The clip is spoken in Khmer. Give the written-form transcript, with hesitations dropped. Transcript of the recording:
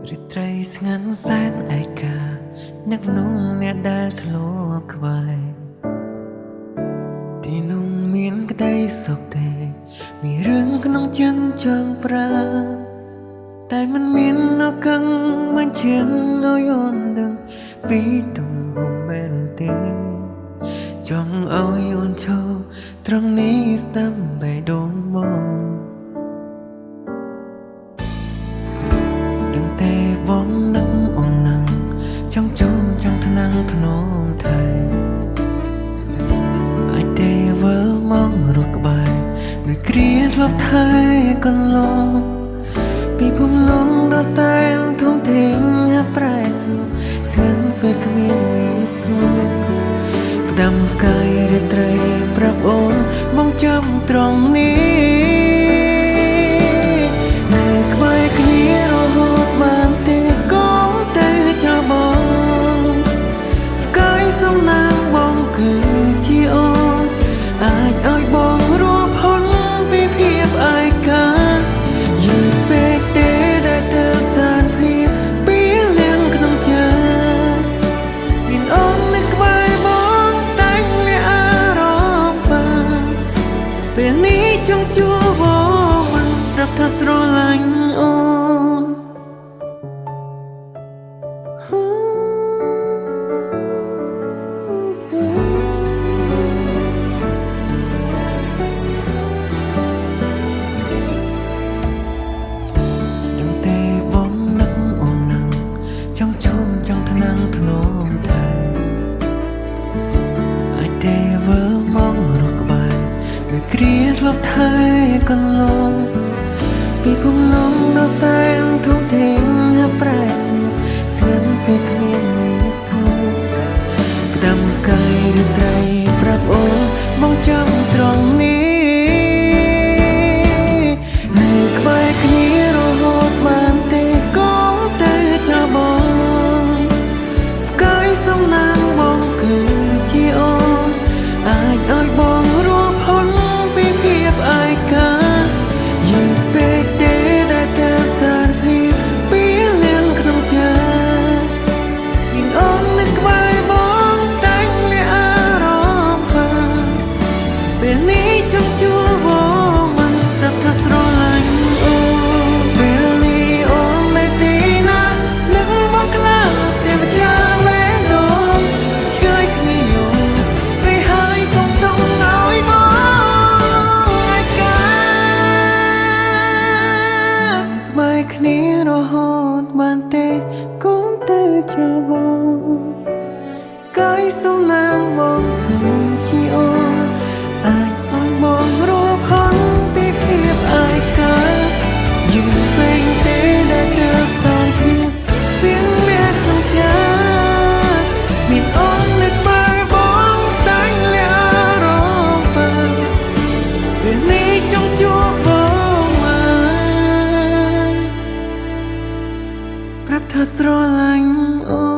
រាត្រីស្ងាត់សែនឯកាអ្នកភ្នំអ្នកដែលធ្លាប់ក្បែរទីនោះមានក្តីសុខទេមានរឿងក្នុងចិត្តចង់ប្រាតែมันមានអកឹងមិនជាងឲ្យអូនដឹងពីទំនុកមែនទេចង់ឲ្យអូនឈប់ត្រង់នេះស្ដាប់បេះដូងមកដឹងទេបងនឹកអូនណាំចង់ជូនចង់ថ្នាំងធ្នមថែអាចទេវើមករស់ក្បែរដូចគ្រាធ្លាប់ថែកន្លងពីភូមិលងដល់សែនធំធេងហាប្រែសុសៀនពេលគ្មានមានស្មូផ្ដាំផ្កាយរាត្រីប្រាប់អូនបងចាំត្រង់នេះនៅក្បែរគ្នារហូតបានទេកុំទៅចោលបងផ្កាយសំណាងបងគឺជាអូនអាចឲ្យបងរួបហន់ពីភាពឯកាយឺតពេកទេដែលទៅសារភាពពីលៀងក្នុងចិត្តមានអូននៅក្បែរបងតែងលាអារម្មណ៍បានពេលនេះចង់ជួបបងមិនប្រាប់ថាស្រឡាញ់អូនចង់ជូនចង់ថ្នាំងធ្នមថែអាចទេវើមករស់ក្បែរដូចគ្រាធ្លាប់ថែកន្លងពីភូមិលងដល់សែនធំធេងហាប្រែសុសៀនពេលគ្មានមានស្មូផ្ដាំផ្កាយរាត្រីប្រាប់អូនបងចាំត្រង់នេះនៅក្បែរគ្នារហូតបានទេកុំទៅចោលបងផ្កាយសំណាងបងគឺជាអូនអាចឲ្យបងរួបហន់ពីភាពឯកាយឺតពេកទេដែលទៅសារភាពពីលៀងក្នុងចិត្តមានអូននៅក្បែរបងតែងលាអារម្មណ៍បានពេលនេះចង់ជួបបងមិនប្រាប់ថាស្រឡាញ់អូនពេលនេះអូននៅទីណានឹងបងខ្លាចតែម្ចាស់លែងដងឆ្ងាយគ្នាយូរពេលហើយកុំទុំឲ្យបងឯកាក្បែរគ្នារហូតបានទេកុំទៅចាបងកាយសំណាងបងគឺជាអូនអាចឲ្យបងរួបហន់ពីភាពឯកាយឺនពេកទេដែលទៅសារភាពពីលៀងក្នុងចិត្តមានអូននៅក្បែរបងតែងលាអារម្មណ៍បានពេលនេះចង់ជួបបងមកប្រាប់ថាស្រឡាញ់អូ